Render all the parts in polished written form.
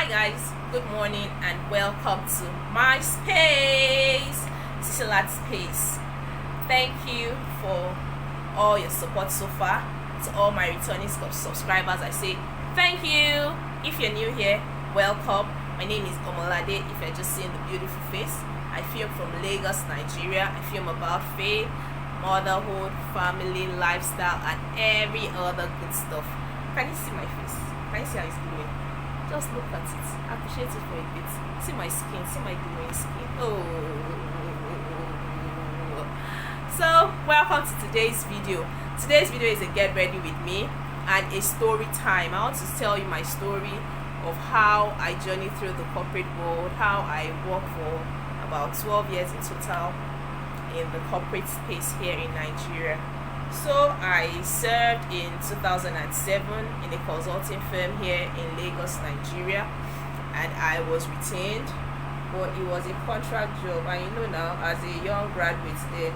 guys, good morning and welcome to my space, Cicilat Space. Thank you for all your support so far. To all my returning subscribers, I say thank you. If you're new here, welcome. My name is Omolade. If you're just seeing the beautiful face, I film from Lagos, Nigeria. I film about faith, motherhood, family, lifestyle, and every other good stuff. Can you see my face? Can you see how it's glowing? Just look at it. Appreciate it for a bit. See my skin. See my glowing skin. Oh. So, welcome to today's video. Today's video is a get ready with me and a story time. I want to tell you my story of how I journeyed through the corporate world, how I worked for about 12 years in total in the corporate space here in Nigeria. So I served in 2007 in a consulting firm here in Lagos, Nigeria, and I was retained, but it was a contract job. And you know now, as a young graduate then,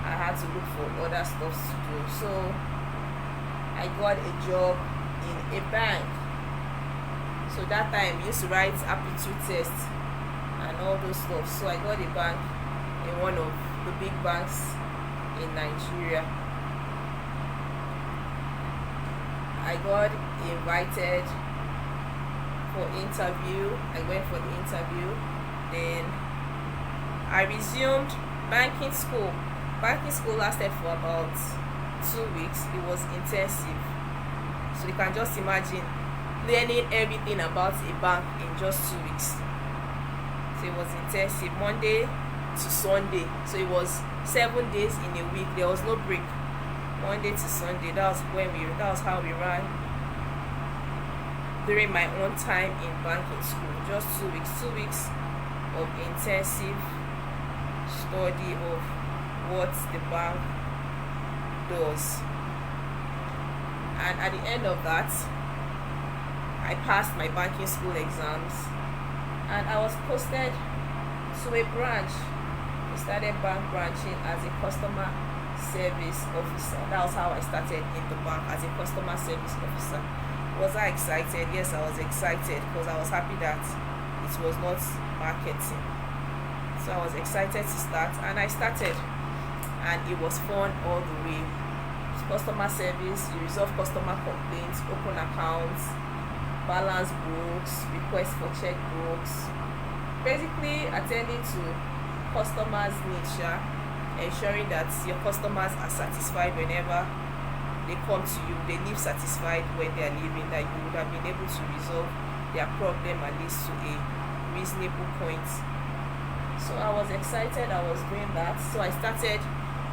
I had to look for other stuff to do. So I got a job in a bank. So that time we used to write aptitude tests and all those stuff. So I got a bank in one of the big banks in Nigeria. I got invited for interview. I went for the interview. Then I resumed banking school. Banking school lasted for about 2 weeks. It was intensive. So you can just imagine learning everything about a bank in just 2 weeks. So it was intensive, Monday to Sunday. So it was 7 days in a week. There was no break. Monday to Sunday. That was how we ran during my own time in banking school. Just 2 weeks. 2 weeks of intensive study of what the bank does. And at the end of that, I passed my banking school exams and I was posted to a branch. I started bank branching as a customer service officer. That was how I started in the bank, as a customer service officer. Was I excited? Yes, I was excited because I was happy that it was not marketing. So I was excited to start and I started, and it was fun all the way. Customer service, you resolve customer complaints, open accounts, balance books, request for checkbooks, basically attending to customers' needs, ensuring that your customers are satisfied whenever they come to you. They leave satisfied when they are leaving, that you would have been able to resolve their problem at least to a reasonable point. So I was excited. I was doing that. So I started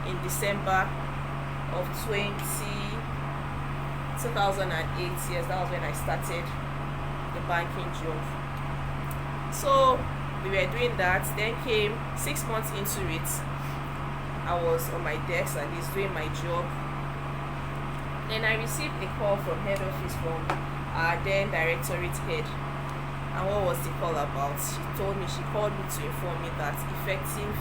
in December of 2008. Yes, that was when I started the banking job. So we were doing that. Then came 6 months into it. I was on my desk at least doing my job. Then I received a call from head office, from our then directorate head. And what was the call about? She called me to inform me that effective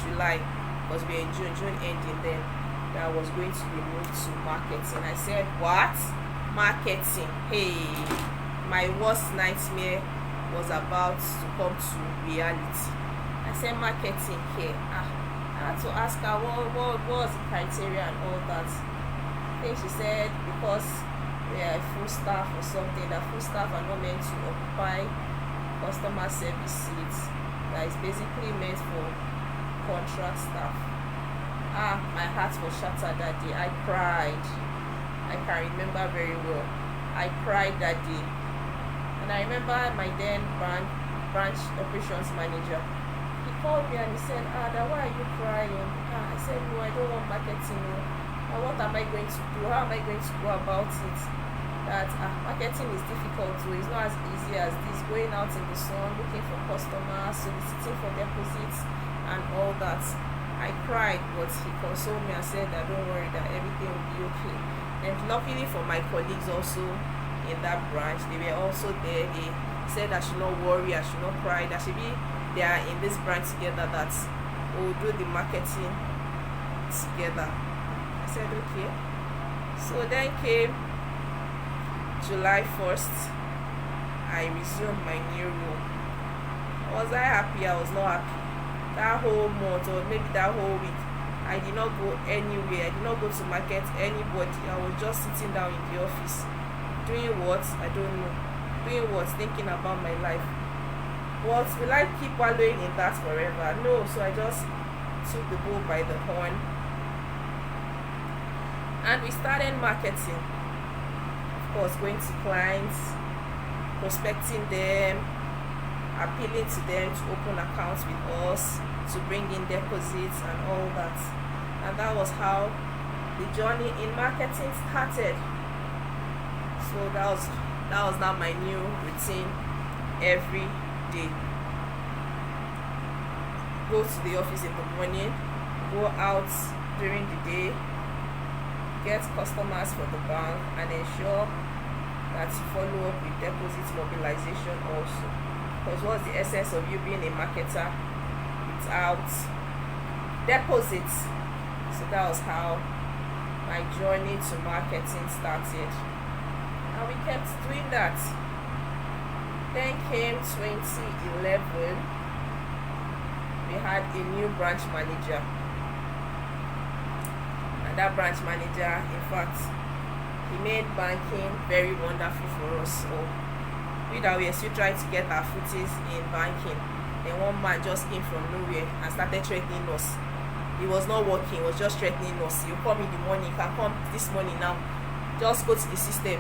July, because we're in June ending then, that I was going to be moved to marketing. I said, what? Marketing? Hey, my worst nightmare was about to come to reality. I said, marketing here. I had to ask her what was the criteria and all that. I think she said because we are full staff or something, that full staff are not meant to occupy customer service seats. That is basically meant for contract staff. My heart was shattered that day. I cried. I can remember very well. I cried that day. And I remember my then branch operations manager. He called me and he said, why are you crying? I said, no, I don't want marketing. What am I going to do? How am I going to go about it? That marketing is difficult too. It's not as easy as this, going out in the sun, looking for customers, soliciting for deposits and all that. I cried, but he consoled me and said that don't worry, that everything will be okay. And luckily for my colleagues also in that branch, they were also there. They said I should not worry, I should not cry, that they are in this branch together, that we'll do the marketing together. I said okay. So then came July 1st, I resumed my new role. Was I happy? I was not happy. That whole month, or maybe that whole week, I did not go anywhere. I did not go to market anybody. I was just sitting down in the office. Doing what? I don't know. Doing what? Thinking about my life. What? Will I keep wallowing in that forever? No. So I just took the bull by the horn. And we started marketing. Of course, going to clients, prospecting them, appealing to them to open accounts with us, to bring in deposits and all that. And that was how the journey in marketing started. So that was now my new routine every day. Go to the office in the morning, go out during the day, get customers for the bank, and ensure that you follow up with deposit mobilization also. Because what's the essence of you being a marketer without deposits? So that was how my journey to marketing started, and we kept doing that. Then came 2011. We had a new branch manager, and that branch manager, in fact, he made banking very wonderful for us. So we that we are still trying to get our footies in banking, then one man just came from nowhere and started threatening us. He was not working, he was just threatening us. You come in the morning, you can come this morning now, just go to the system,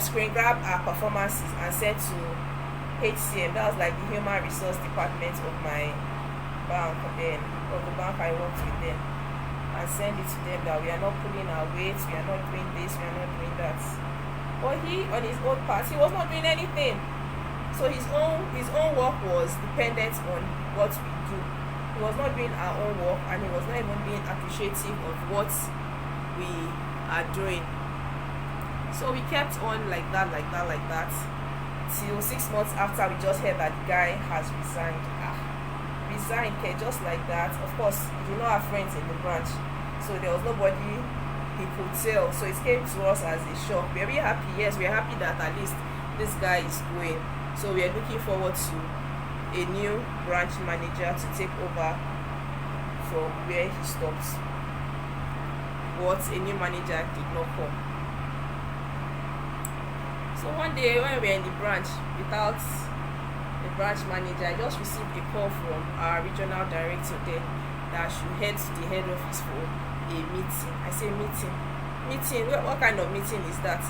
screen grab our performances and send to HCM. That was like the human resource department of my bank, then of the bank I worked with them, and send it to them that we are not pulling our weights, we are not doing this, we are not doing that. But he, on his own part, he was not doing anything. So his own work was dependent on what we do. He was not doing our own work, and he was not even being appreciative of what we are doing. So we kept on like that, till 6 months after we just heard that the guy has resigned. Resigned, okay, just like that. Of course, we do not have friends in the branch, so there was nobody he could tell. So it came to us as a shock. We are very happy. Yes, we are happy that at least this guy is going. So we are looking forward to a new branch manager to take over from where he stopped. But a new manager did not come. So one day when we were in the branch without the branch manager, I just received a call from our regional director there that I should head to the head office for a meeting. I said, meeting? What kind of meeting is that?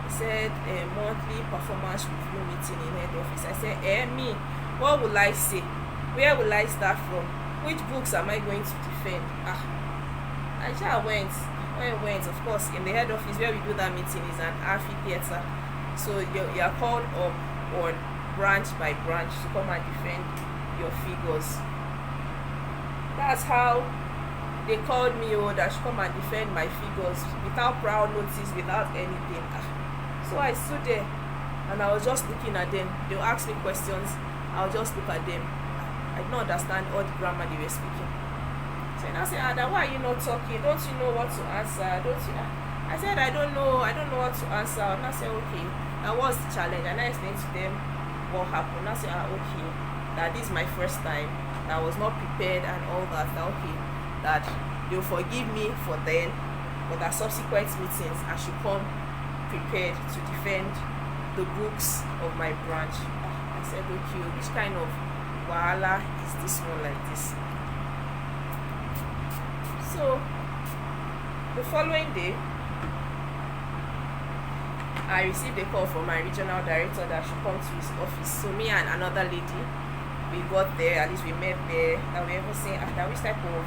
He said, a monthly performance review meeting in head office. I said, me? What will I say? Where will I start from? Which books am I going to defend? I just went. When I went, of course, in the head office where we do that meeting is an amphitheater. So you are called up on branch by branch to come and defend your figures. That's how they called me, that I should come and defend my figures without prior notice, without anything. So I stood there and I was just looking at them. They would ask me questions, I would just look at them. I did not understand all the grammar they were speaking. So I said, Ada, why are you not talking? Don't you know what to answer? Don't you? I said, I don't know what to answer. And I said, okay, that was the challenge. And I explained to them what happened. I said, okay, that this is my first time. That I was not prepared and all that. That okay, that they'll forgive me for then, but that subsequent meetings I should come prepared to defend the books of my branch. I said, okay, which kind of wahala is this one like this? So the following day, I received a call from my regional director that I should come to his office. So me and another lady, we got there, at least we met there, and we were saying, which type of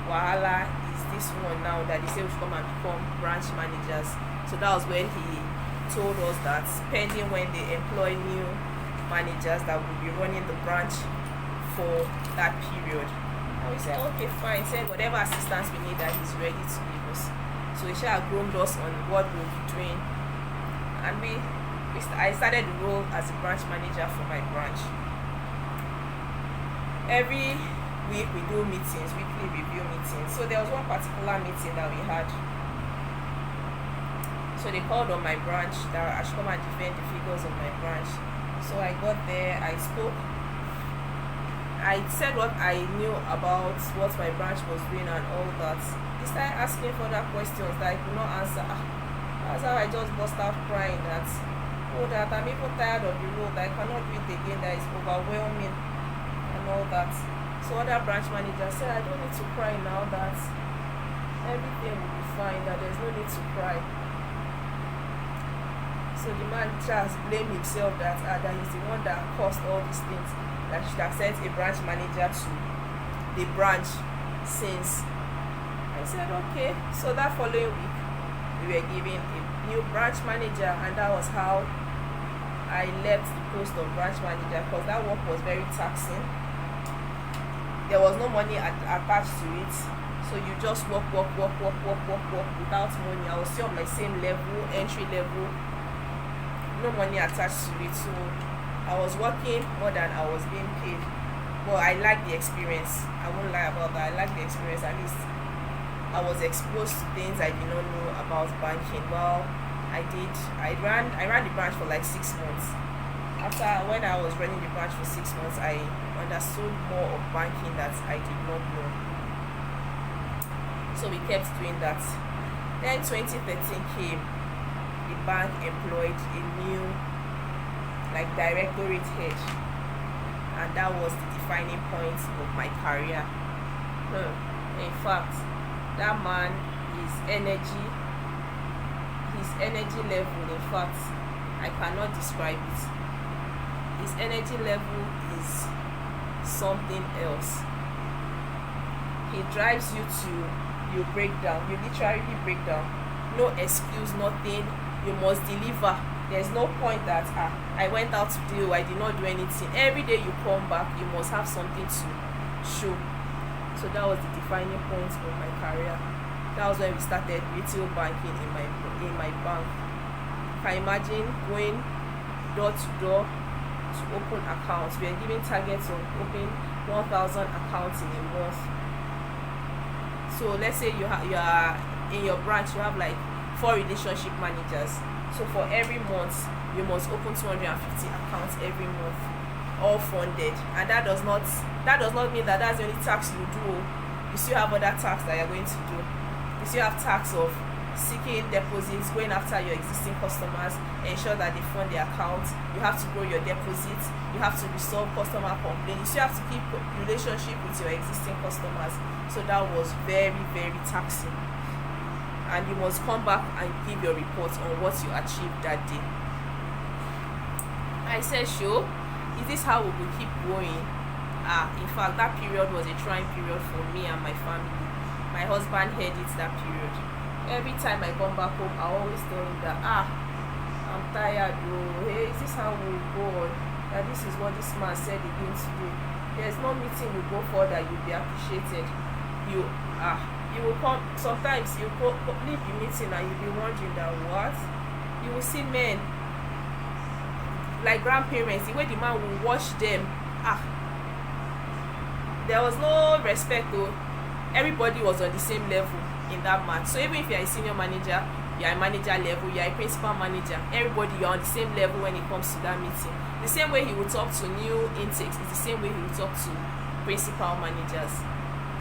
wahala is this one now that they say we should come and become branch managers. So that was when he told us that pending when they employ new managers that will be running the branch for that period. And we said, okay, fine. He said whatever assistance we need that he's ready to give us. So he shall groomed us on what we'll be doing. And I started the role as a branch manager for my branch. Every week we do meetings, weekly review meetings. So there was one particular meeting that we had. So So they called on my branch that I should come and defend the figures of my branch. So I got there, I spoke, I said what I knew about what my branch was doing and all that. They started asking further questions that I could not answer. That's how I just burst out crying that, oh, that I'm even tired of the role, that I cannot do it again, that is overwhelming and all that. So other branch managers said, I don't need to cry now, that everything will be fine, that there's no need to cry. So the man just blamed himself that he's the one that caused all these things, that should have sent a branch manager to the branch since. I said okay. So that following week we were given a new branch manager, and that was how I left the post of branch manager, because that work was very taxing. There was no money attached to it, so you just work without money. I was still on my same level, entry level, no money attached to it. So I was working more than I was being paid. But I liked the experience. I won't lie about that. I liked the experience. At least I was exposed to things I did not know about banking. Well, I ran the branch for like 6 months. When I was running the branch for 6 months, I understood more of banking that I did not know. So we kept doing that. Then 2013 came. The bank employed a new directorate head, and that was the defining point of my career. In fact, that man, his energy level, in fact, I cannot describe it. His energy level is something else. He drives you to, you break down, you literally break down. No excuse, nothing. You must deliver. There's no point that I went out to do, I did not do anything. Every day you come back, you must have something to show. So that was the defining point of my career. That was when we started retail banking in my bank. Can you imagine going door to door to open accounts? We are giving targets of opening 1,000 accounts in a month. So let's say you are in your branch, you have like 4 relationship managers. So for every month, you must open 250 accounts every month, all funded. And that does not mean that that's the only tax you do. You still have other tax that you're going to do. You still have tax of seeking deposits, going after your existing customers, ensure that they fund their accounts. You have to grow your deposits. You have to resolve customer complaints. You still have to keep relationship with your existing customers. So that was very, very taxing. And you must come back and give your report on what you achieved that day. I said, sure, is this how we will keep going? In fact, that period was a trying period for me and my family. My husband hated it that period. Every time I come back home, I always tell him that, I'm tired, bro. Hey, is this how we will go on? That this is what this man said he's going to do. There's no meeting we go for that you'll be appreciated. You will come, sometimes you leave the meeting and you'll be wondering that what? You will see men like grandparents, the way the man will watch them, there was no respect though. Everybody was on the same level in that man. So even if you're a senior manager, you're a manager level, you're a principal manager, everybody, you're on the same level when it comes to that meeting. The same way he will talk to new intakes is the same way he will talk to principal managers.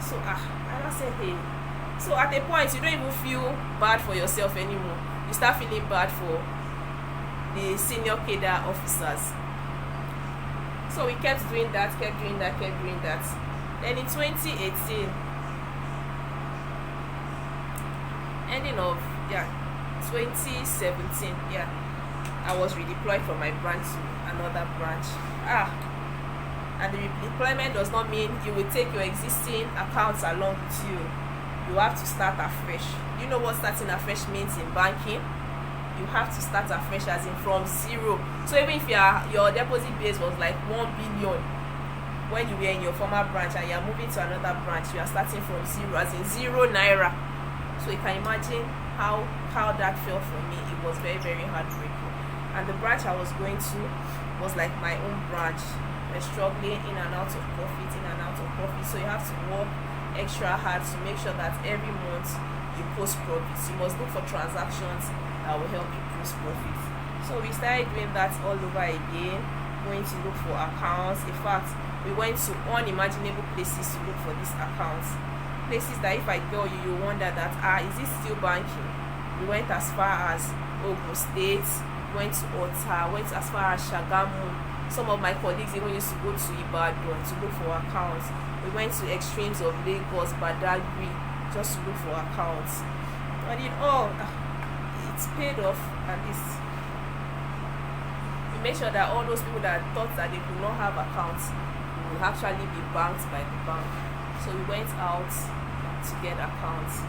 So and I said, hey, so at a point you don't even feel bad for yourself anymore. You start feeling bad for the senior cadre officers. So we kept doing that. Then in 2018, ending of 2017, I was redeployed from my branch to another branch. And the redeployment does not mean you will take your existing accounts along with you. You have to start afresh. You know what starting afresh means in banking? You have to start afresh, as in from zero. So even if your deposit base was like 1 billion when you were in your former branch and you're moving to another branch, you are starting from zero, as in 0 naira. So you can imagine how that felt for me. It was very, very heartbreaking. And the branch I was going to was like my own branch. We're struggling in and out of profit. So you have to work extra hard to make sure that every month you post profits. You must look for transactions that will help you post profits. So we started doing that all over again, going to look for accounts. In fact, we went to unimaginable places to look for these accounts. Places that if I tell you, you wonder that, is it still banking? We went as far as Ogun State, went to Ota, went as far as Shagamu. Some of my colleagues even used to go to Ibadan to look for accounts. We went to extremes of Lagos, Badagry, just to look for accounts. But it all, it's paid off at least. We made sure that all those people that thought that they could not have accounts will actually be banked by the bank. So we went out to get accounts.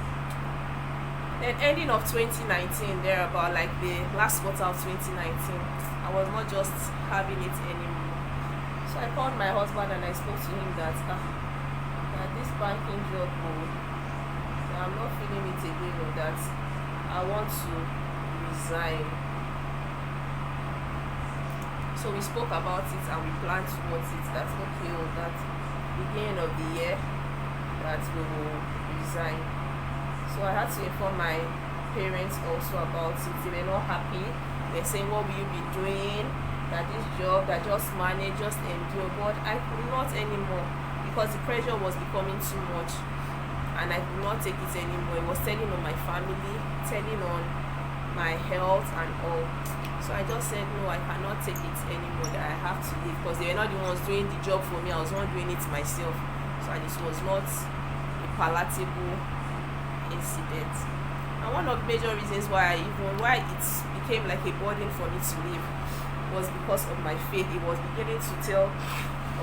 Then ending of 2019, there about like the last quarter of 2019, I was not just having it anymore. So I called my husband and I spoke to him that this banking job, I'm not feeling it again, or that I want to resign. So we spoke about it and we planned towards it. That's okay, or that beginning of the year that we will resign. So I had to inform my parents also about it. They were not happy. They're saying, what will you be doing? That this job, that just manage, just endure. But I could not anymore, because the pressure was becoming too much and I could not take it anymore. It was telling on my family, telling on my health and all. So I just said, no, I cannot take it anymore, that I have to leave, because they were not the ones doing the job for me. I was not doing it myself. So this was not a palatable incident. And one of the major reasons why it became like a burden for me to leave was because of my faith. It was beginning to tell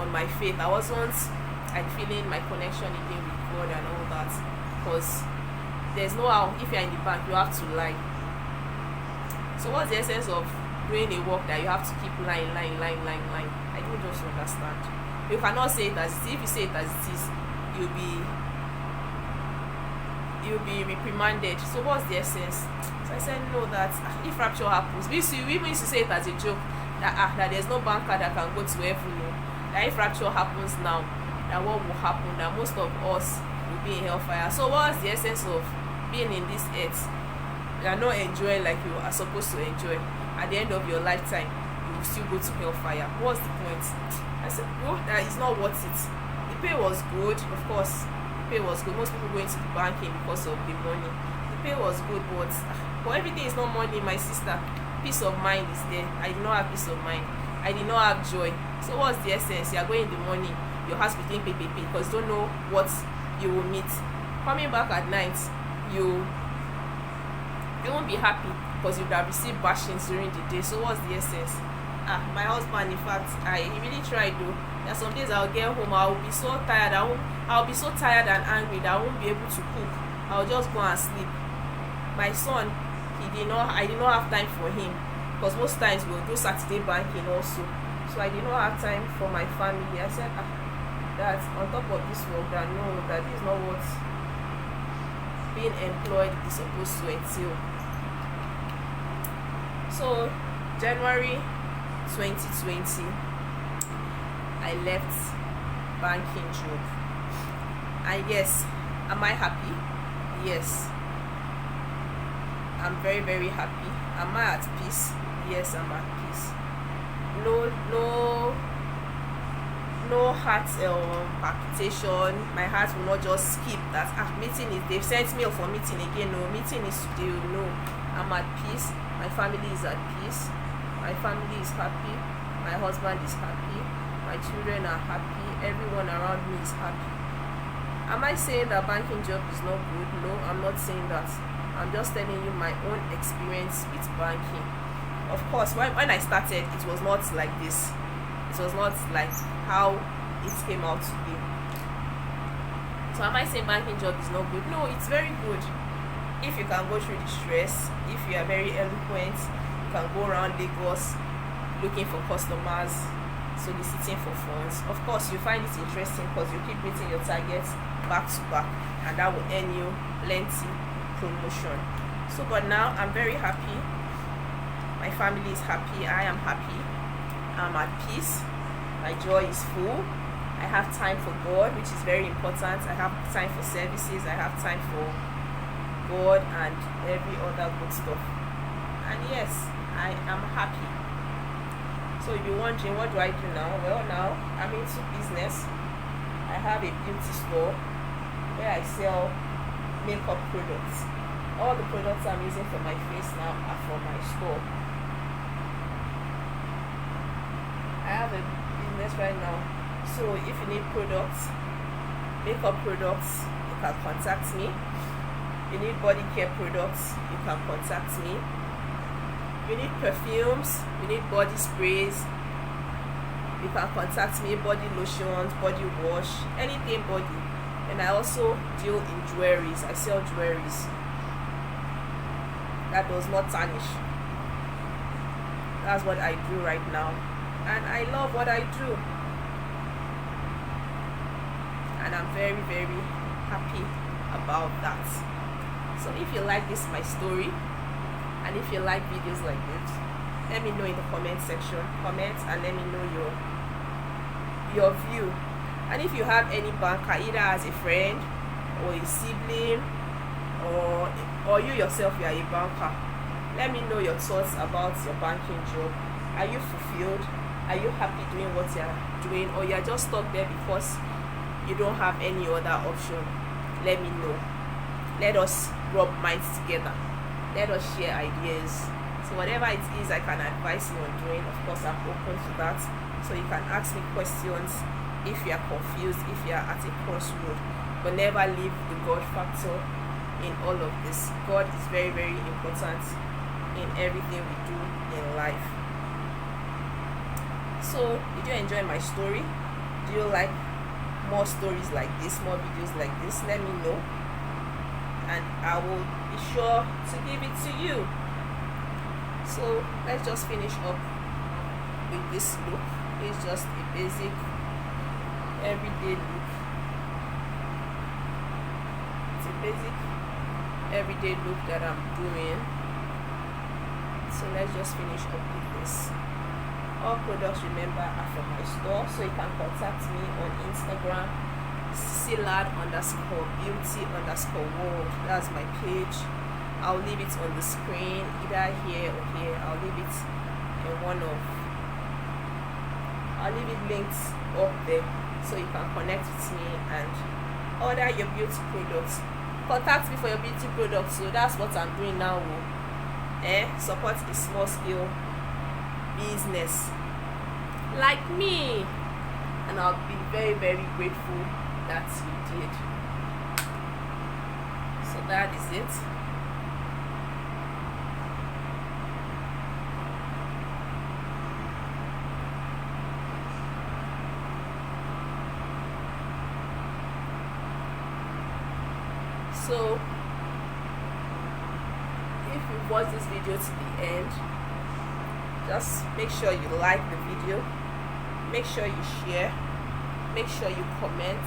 on my faith. I wasn't feeling my connection again with God and all that, because there's no how, if you're in the bank, you have to lie. So what's the essence of doing a work that you have to keep lying? I don't just understand. You cannot say it as it is. If you say it as it is, you'll be reprimanded. So what's the essence? So I said, no, that if rapture happens, we even used to say it as a joke, that there's no banker that can go to heaven. That if rapture happens now, that what will happen? That most of us will be in hellfire. So what's the essence of being in this earth? You are not enjoying like you are supposed to enjoy. At the end of your lifetime, you will still go to hellfire. What's the point? I said, no, that is not worth it. The pay was good, of course. The pay was good. Most people go into the banking because of the money. The pay was good, but everything is not money, my sister. Peace of mind is there. I did not have peace of mind. I did not have joy. So what's the essence? You are going in the money, your house between pay, because you don't know what you will meet. Coming back at night, you won't be happy, because you would have received bashings during the day. So what's the essence? My husband, in fact, he really tried though. There are some days I'll get home, I'll be so tired, I'll be so tired and angry that I won't be able to cook. I'll just go and sleep. My son, I did not have time for him, because most times we'll do Saturday banking also. So I did not have time for my family. I said, that on top of this work, that no, that is not what being employed is supposed to entail. So January 2020, I left banking job. And yes, am I happy? Yes, I'm very, very happy. Am I at peace? Yes, I'm at peace. No heart palpitation. My heart will not just skip that meeting is, they've sent me for meeting again. No, meeting is today. No, I'm at peace. My family is at peace. My family is happy. My husband is happy. My children are happy. Everyone around me is happy. Am I saying that banking job is not good? No, I'm not saying that. I'm just telling you my own experience with banking. Of course, when I started, it was not like this. It was not like how it came out to be. So am I saying banking job is not good? No, it's very good. If you can go through the stress, if you are very eloquent, you can go around Lagos looking for customers, soliciting for funds. Of course, you find it interesting because you keep meeting your targets back to back, and that will earn you plenty promotion. So but now I'm very happy. My family is happy. I am happy. I'm at peace. My joy is full. I have time for God, which is very important. I have time for services. I have time for God and every other good stuff. And yes, I am happy. So if you're wondering what do I do now, well, now I'm into business. I have a beauty store where I sell makeup products. All the products I'm using for my face now are from my store. I have a business right now, so if you need products, makeup products, you can contact me. You need body care products, you can contact me. You need perfumes, you need body sprays, you can contact me. Body lotions, body wash, anything body. And I also deal in jewelries. I sell jewelries that does not tarnish. That's what I do right now, and I love what I do, and I'm very, very happy about that. So if you like this my story, and if you like videos like this, let me know in the comment section. Comment and let me know your view. And if you have any banker, either as a friend or a sibling, or you yourself, you are a banker, let me know your thoughts about your banking job. Are you fulfilled? Are you happy doing what you are doing, or you are just stuck there because you don't have any other option? Let me know. Let us rub minds together. Let us share ideas. So whatever it is I can advise you on doing, of course I'm open to that. So you can ask me questions if you are confused, if you are at a crossroad. But never leave the God factor in all of this. God is very, very important in everything we do in life. So did you enjoy my story? Do you like more stories like this, more videos like this? Let me know, and I will be sure to give it to you. So let's just finish up with this look. It's just a basic everyday look. It's a basic everyday look that I'm doing. So let's just finish up with this. All products, remember, are from my store, so you can contact me on Instagram, clad_beauty_world. That's my page. I'll leave it on the screen, either here or here. I'll leave it linked up there, so you can connect with me and order your beauty products. Contact me for your beauty products. So that's what I'm doing now. Support a small scale business like me, and I'll be very, very grateful that you did. So that is it. So if you watch this video to the end, just make sure you like the video, make sure you share, make sure you comment,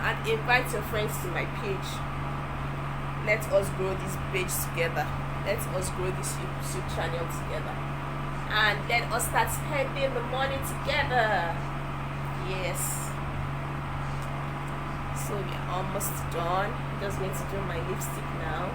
and invite your friends to my page. Let us grow this page together. Let us grow this YouTube channel together, and let us start spending the money together. Yes. So we are almost done. I'm just going to do my lipstick now.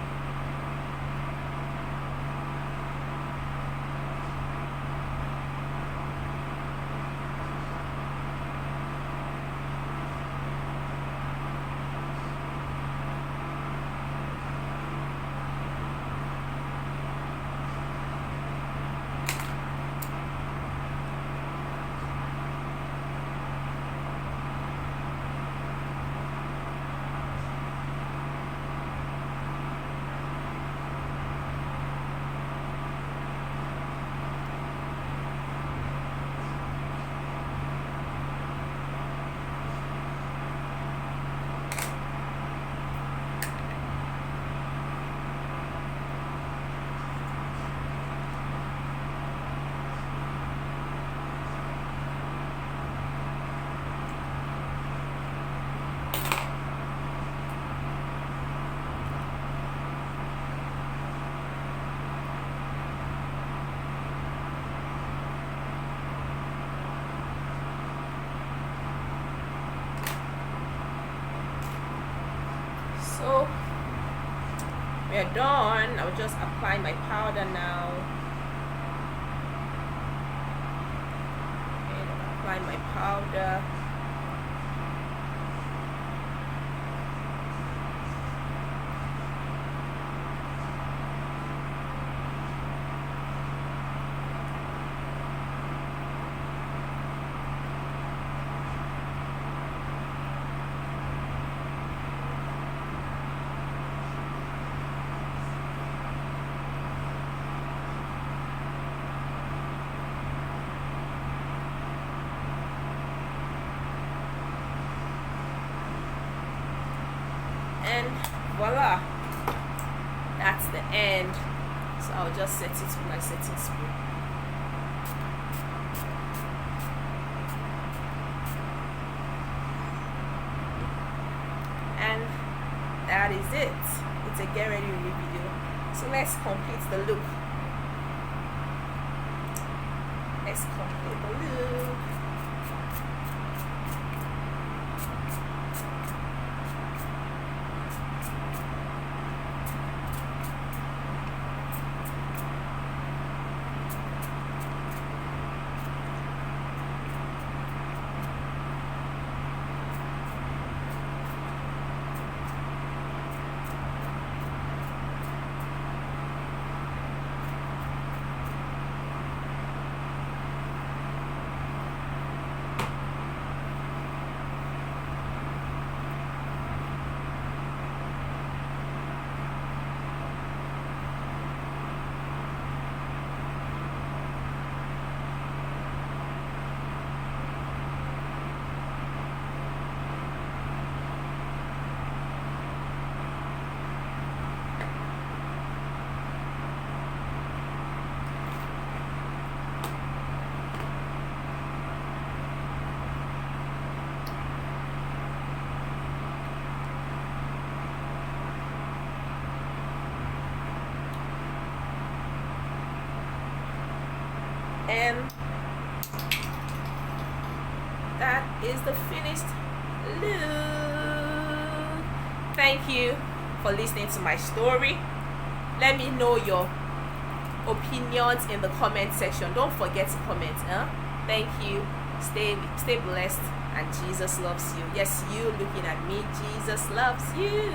We are done. I'll just apply my powder now. And apply my powder. And voila, that's the end. So I'll just set it with my setting spray. And that is it. It's a get ready with me video. So let's complete the look. Let's complete the look. And that is the finished look. Thank you for listening to my story. Let me know your opinions in the comment section. Don't forget to comment. Thank you. Stay blessed, and Jesus loves you. Yes, you looking at me, Jesus loves you.